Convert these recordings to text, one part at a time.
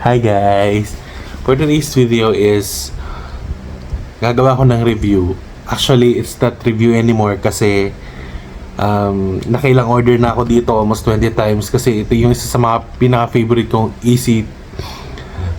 Hi guys! For today's video is gagawa ko ng review. Actually, it's not review anymore kasi nakailang order na ako dito almost 20 times kasi ito yung isa sa mga pinaka-favorite kong easy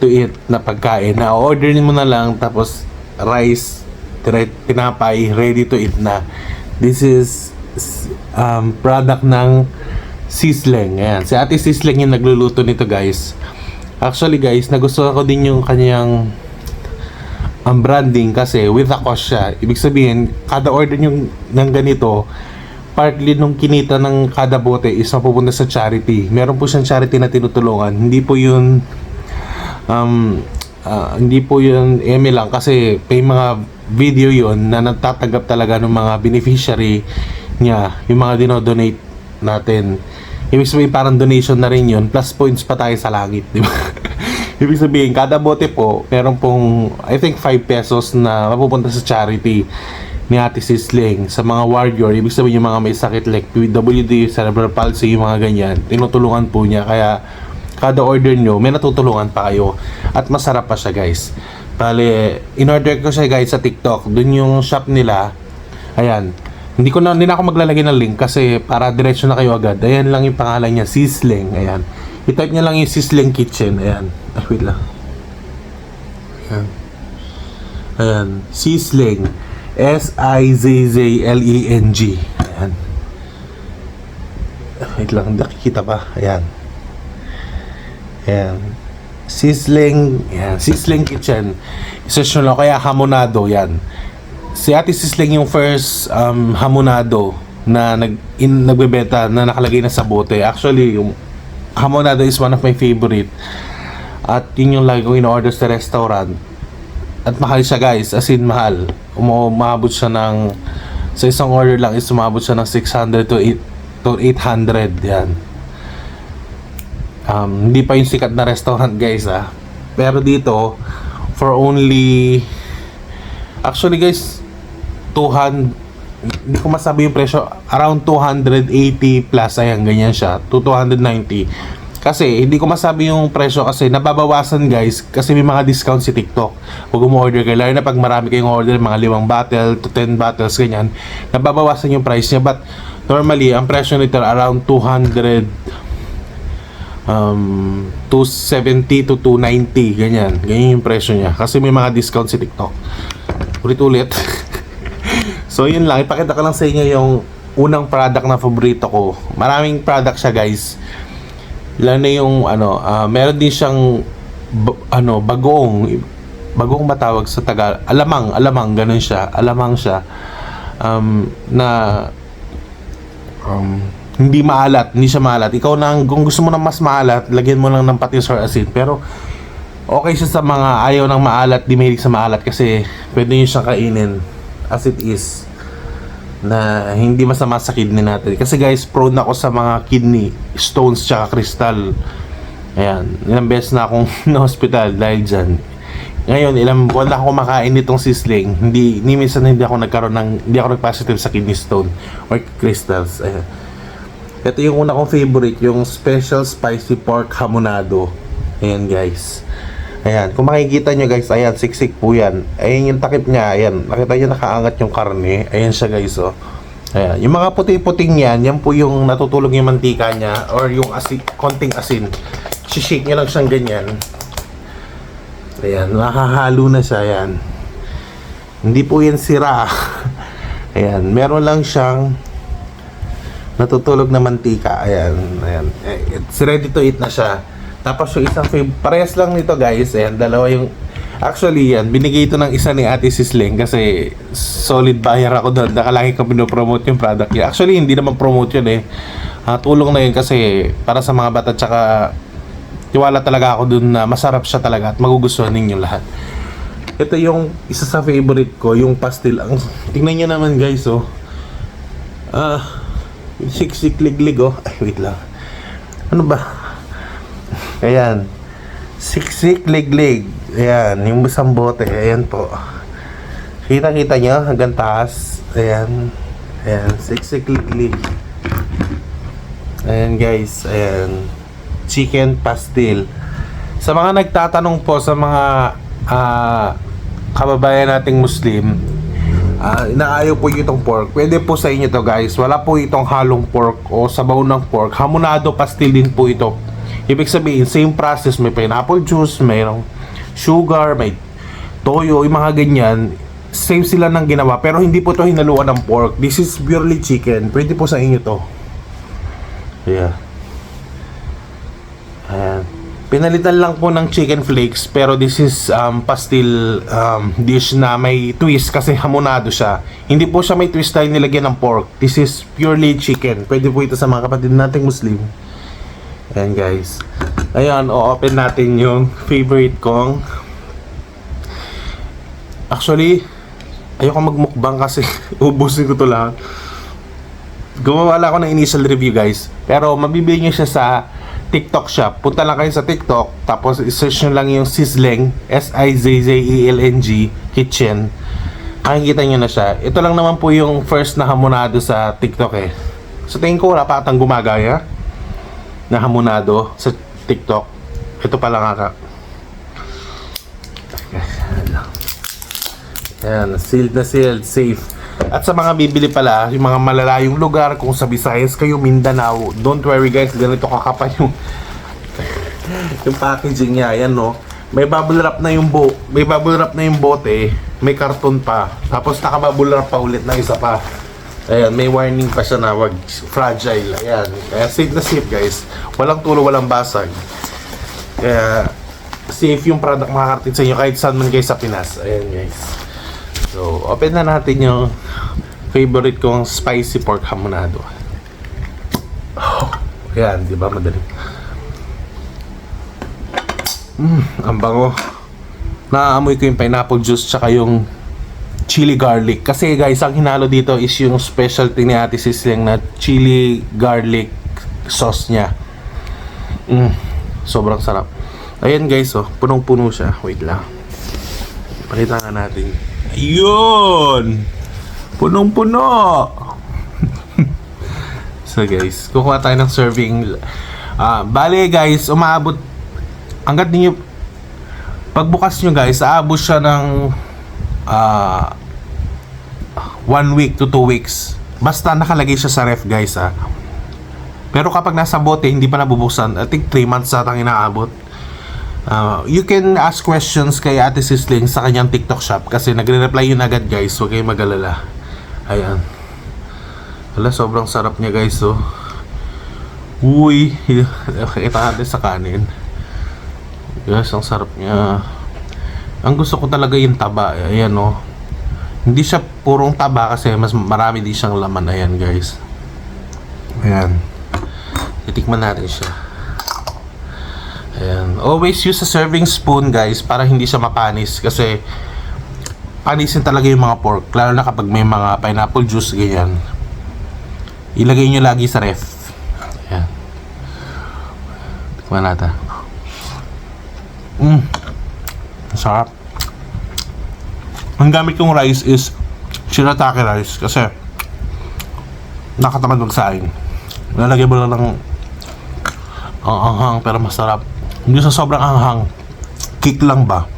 to eat na pagkain. Na orderin mo na lang tapos rice, tinapay, ready to eat na. This is product ng Sizzling. Ayan. Si Ate Sizzling yung nagluluto nito guys. Actually guys, nagustuhan ko din yung kanyang branding kasi with a cost siya. Ibig sabihin, kada order nyo ng ganito, partly nung kinita ng kada bote is mapupunta sa charity. Meron po siyang charity na tinutulungan. Hindi po yun eme lang kasi may mga video yun na natatanggap talaga ng mga beneficiary niya, yung mga dinodonate natin. Ibig sabihin parang donation na rin yun, plus points pa tayo sa langit, di ba? Ibig sabihin, kada bote po, meron pong, I think 5 pesos na mapupunta sa charity ni Ate Sizzling. Sa mga warrior, ibig sabihin yung mga may sakit like PWD, cerebral palsy, yung mga ganyan, tinutulungan po niya. Kaya, kada order nyo, may natutulungan pa kayo. At masarap pa siya guys. Bale, in-order ko siya guys sa TikTok. Dun yung shop nila. Ayan. Hindi na ako maglalagay ng link kasi para diretso na kayo agad. Ayan lang yung pangalan niya, Sizzling. Ayan. I-type niya lang yung Sizzling Kitchen. Ayan. Ay, wait lang. Ayan. Ayan. Sizzling. S-I-Z-Z-L-E-N-G. Ayan. Wait lang. Nakikita pa. Ayan. Ayan. Sizzling. Ayan. Sizzling Kitchen. Isa lang. Kaya hamonado. Ayan. Si Ate Sizzling yung first hamonado na nagbebenta na nakalagay na sa bote. Actually, yung hamonado is one of my favorite. At yun yung lagi ko in-order sa restaurant. At mahal siya guys, as in mahal. Umabot siya ng, sa isang order lang is umabot siya ng 600 to 800. Yan. Hindi pa yung sikat na restaurant guys Pero dito, for only, actually guys, 200, hindi ko masabi yung presyo, around 280 plus, ayan, ganyan siya, to 290. Kasi, hindi ko masabi yung presyo kasi nababawasan guys, kasi may mga discount si TikTok. Huwag mo-order kayo, lalo na pag marami kayong order, mga 5 bottle to 10 bottles, ganyan, nababawasan yung price niya. But, normally, ang presyo nito around 270 to 290, ganyan yung presyo niya, kasi may mga discount si TikTok. Ulit-ulit. So yun lang, ipakita ko lang sa inyo yung unang product na paborito ko. Maraming product siya guys. Lalo na yung meron din siyang bagong matawag sa Tagal, alamang ganun siya, alamang siya na hindi maalat, hindi siya maalat. Ikaw nang kung gusto mo ng mas maalat, lagyan mo lang ng patis or asin. Pero okay siya sa mga ayaw ng maalat, di mahilig sa maalat kasi pwede nyo siyang kainin as it is na hindi masama sa kidney natin. Kasi guys, prone ako sa mga kidney stones tsaka crystal. Ayan, ilang beses na akong na-hospital dahil dyan. Ngayon, ilang buwan na ako makain nitong Sizzling. Hindi minsan hindi ako nag-positive sa kidney stone or crystals. Ayan. Ito yung una kong favorite, yung special spicy pork hamonado. Ayan guys. Ayan, kung makikita nyo guys, ayan, siksik po yan. Ayan yung takip niya, ayan. Nakita nyo nakaangat yung karne. Ayan siya guys, oh. Ayan, yung mga puti-puting yan, yan po yung natutulog yung mantika niya or yung konting asin. Shake nyo lang siyang ganyan. Ayan, nakahalo na siya, ayan. Hindi po yan sira. Ayan, meron lang siyang natutulog na mantika. Ayan, ayan. It's ready to eat na siya. Tapos yung isang parehas lang nito guys. Ayan, dalawa yung, actually yan, binigay ito ng isa ni Ate Sizzling kasi solid buyer ako doon. Nakalagi ko pinopromote yung product niya. Actually, hindi naman promote yun tulong na yun kasi para sa mga bata, tsaka tiwala talaga ako doon na masarap siya talaga at magugustuhan ninyo lahat. Ito yung isa sa favorite ko, yung pastil. Tingnan nyo naman guys, oh. Siksik liglig, oh. Ay, wait lang. Ano ba? Ayan. Siksik liglig. Ayan, yung isang bote. Ayan po. Kita-kita nyo hanggang taas. Ayan. Ayan, siksik liglig. Ayan guys. Ayan. Chicken pastil. Sa mga nagtatanong po sa mga kababayan nating Muslim, inaayaw po yung itong pork. Pwede po sa inyo to guys. Wala po itong halong pork o sabaw ng pork. Hamonado pastil din po ito. Ibig sabihin, same process. May pineapple juice, mayroong sugar, may toyo, yung mga ganyan. Same sila ng ginawa. Pero hindi po to hinaluan ng pork. This is purely chicken. Pwede po sa inyo to. Yeah. Ayan. Pinalitan lang po ng chicken flakes, pero this is pastil dish na may twist kasi hamonado siya. Hindi po siya may twist tayo nilagyan ng pork. This is purely chicken. Pwede po ito sa mga kapatid nating Muslim. Ayan guys. Ayan, o-open natin yung favorite kong. Actually, ayoko magmukbang kasi ubusin ko to lahat. Gumawa lang ako ng initial review guys. Pero mabibili nyo siya sa TikTok shop. Punta lang kayo sa TikTok, tapos i-search nyo lang yung Sizzling, S-I-Z-Z-E-L-N-G Kitchen. Makikita nyo na siya. Ito lang naman po yung first na hamonado sa TikTok eh. So tingin ko wala pa atang gumagaya na hamonado sa TikTok. Ito pa lang ata. Ayan, sealed na sealed, safe. At sa mga bibili pala, yung mga malalayong lugar, kung sa Visayas kayo, Mindanao, don't worry guys, ganito kakapal yung yung packaging niya. Ayan no, may bubble wrap na yung bote, may karton pa, tapos naka-bubble wrap pa ulit na isa pa. Ayan, may warning pa siya na wag fragile. Ayan, kaya safe na safe guys, walang tulo, walang basag. Kaya safe yung product makakarating sa inyo kahit saan man guys sa Pinas. Ayan guys. So, open na natin yung favorite kong spicy pork hamonado. Oh, yan, di ba madali? Ang bango. Naaamoy ko yung pineapple juice tsaka yung chili garlic. Kasi guys, ang hinalo dito is yung specialty ni Ate Sizzling na chili garlic sauce niya. Sobrang sarap. Ayan guys, oh, punong-puno siya. Wait lang. Pakita nga natin. Ayun! Punong-puno! So guys, kukuha tayo ng serving. Bale guys, umaabot hanggat ninyo pagbukas nyo guys, aabot siya ng 1 week to 2 weeks. Basta nakalagay siya sa ref guys Pero kapag nasa bote, hindi pa nabubuksan. I think 3 months atang inaabot. You can ask questions kay Ate Sizzling sa kanyang TikTok shop kasi nagre-reply yun agad guys. Huwag kayong mag-alala. Ayan. Wala, sobrang sarap niya guys. Oh. Uy. Kita natin sa kanin. Guys, ang sarap niya. Ang gusto ko talaga yung taba. Ayan oh. Hindi siya purong taba kasi mas marami din siyang laman. Ayan guys. Ayan. Titikman natin siya. Ayan. Always use a serving spoon guys para hindi siya mapanis kasi panisin talaga yung mga pork lalo na kapag may mga pineapple juice ganyan. Ilagay nyo lagi sa ref. Ayan. Tikman natin. Sarap. Ang gamit kong rice is shirataki rice kasi nakatamad magsaing. Lalagay mo lang ng anghang pero masarap. Hindi sa sobrang anghang. Kick lang ba?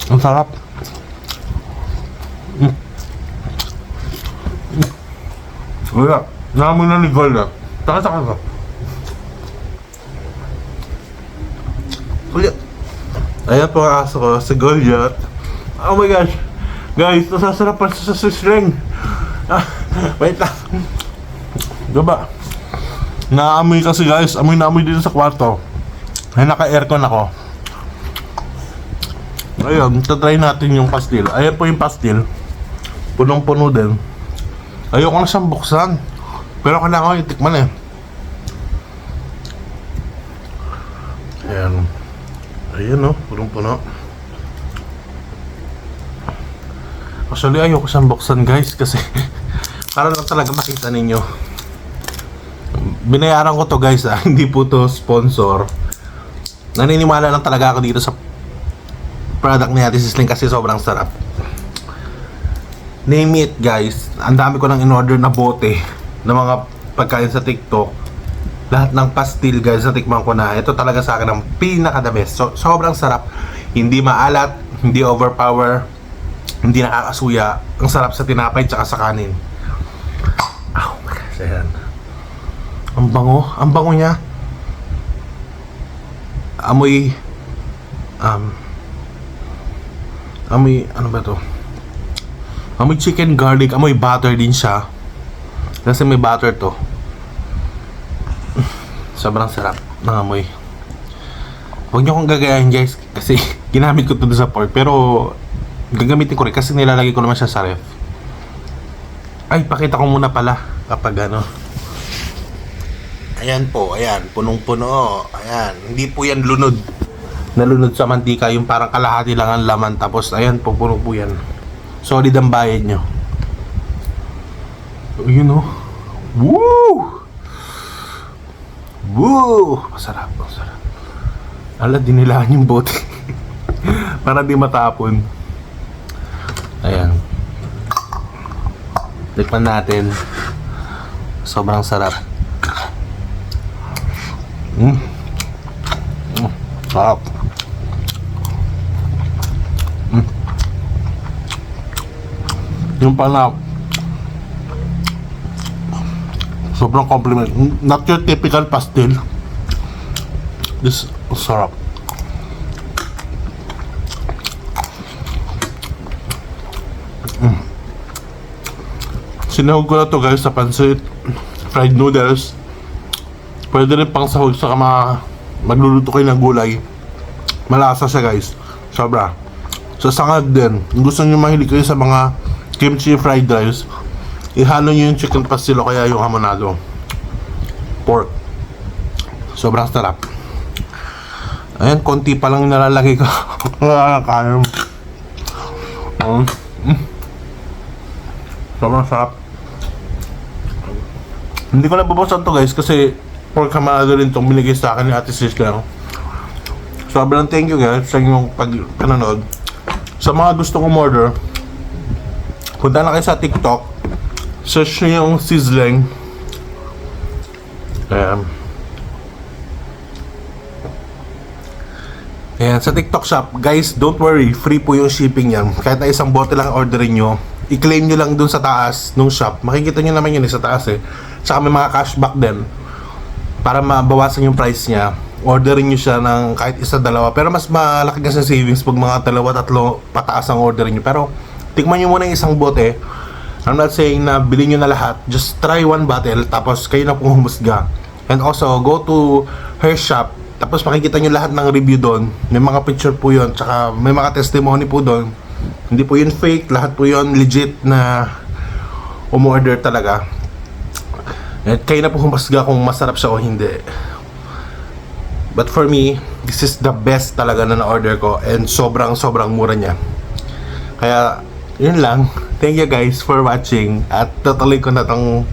Ang sarap. Wala. Naamoy na ni Gold Taka. Ulit. Ayan po ang aso ko, si Goliath. Oh my gosh. Guys, nasasarapan sa Sizzling. Wait lang. Diba? Naamoy kasi guys. Amoy na amoy dito sa kwarto. Ay naka-aircon ako. Ayun, tatry natin yung pastil. Ayan po yung pastil. Punong-puno din. Ayoko na siyang buksan. Pero kailangan ko yung tikman eh. Ayan. Ayan o, punong-puno. Actually, ayoko siyang buksan guys kasi para lang talaga makita ninyo. Binayaran ko to guys hindi po to sponsor. Naniniwala lang talaga ako dito sa product ni Ate Sizzling kasi sobrang sarap. Name it guys, ang dami ko nang in-order na bote ng mga pagkain sa TikTok, lahat ng pastil guys, natikman ko na. Ito talaga sa akin ang pinaka the best. So, sobrang sarap. Hindi maalat, hindi overpower, hindi nakakasuya. Ang sarap sa tinapay tsaka sa kanin. Oh my gosh, ayan. Ang bango niya. Amoy, ano ba to? Amoy chicken garlic, amoy butter din siya. Kasi may butter to. Sobrang sarap ng amoy. Huwag niyo akong gagayahin guys, kasi ginamit ko to sa pork. Pero gagamitin ko rin kasi nilalagay ko naman siya sa ref. Ay, pakita ko muna pala kapag ano. Ayan po, ayan, punong-puno. Ayan, hindi po yan lunod. Nalunod sa mantika, yung parang kalahati lang ang laman. Tapos, ayan po, puno po yan. Solid ang bayad nyo. Yun o. Woo! Woo! Masarap, masarap. Ala, dinilaan yung bote. Para di matapon. Ayan. Tikman natin. Sobrang sarap. Sarap. Yung pala, sobrang compliment. Not your typical pastil. This sarap. Sinahog ko na to guys sa pansit, fried noodles. Pwede rin pang sahog sa mga magluluto kayo ng gulay. Malasa siya guys. Sobra. Sa sangag din. Kung gusto nyo mahilig kayo sa mga kimchi fried rice, ihalo nyo yung chicken pastil o kaya yung hamonado. Pork. Sobrang sarap. Ayan, konti pa lang nalalagay ko. Kaya. Sobrang sarap. Hindi ko nababasan to guys kasi pork hamonado rin itong binigay sa akin ni Ate Sis lang. Sobrang thank you guys sa inyong panonood. Sa mga gustong umorder, punta na kayo sa TikTok, search nyo yung sizzling. Ayan, sa TikTok shop, guys, don't worry, free po yung shipping yan. Kahit na isang bote lang orderin nyo, i-claim nyo lang dun sa taas nung shop. Makikita nyo naman yun sa taas eh. Tsaka may mga cashback din. Para mabawasan yung price niya, orderin nyo siya ng kahit isa, dalawa. Pero mas malaki kasi savings pag mga dalawa, tatlo pataas ang orderin nyo. Pero tikman nyo muna yung isang bote. I'm not saying na bilhin nyo na lahat. Just try one bottle, tapos kayo na pong humusga. And also, go to her shop, tapos makikita nyo lahat ng review doon. May mga picture po yun, tsaka may mga testimony po doon. Hindi po yun fake, lahat po yun legit na umorder talaga. At kayo na po humusga kung masarap siya o hindi. But for me, this is the best talaga na na-order ko. And sobrang mura niya. Kaya, yun lang. Thank you guys for watching. At tutuloy ko na tong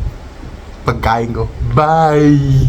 pagkain ko. Bye!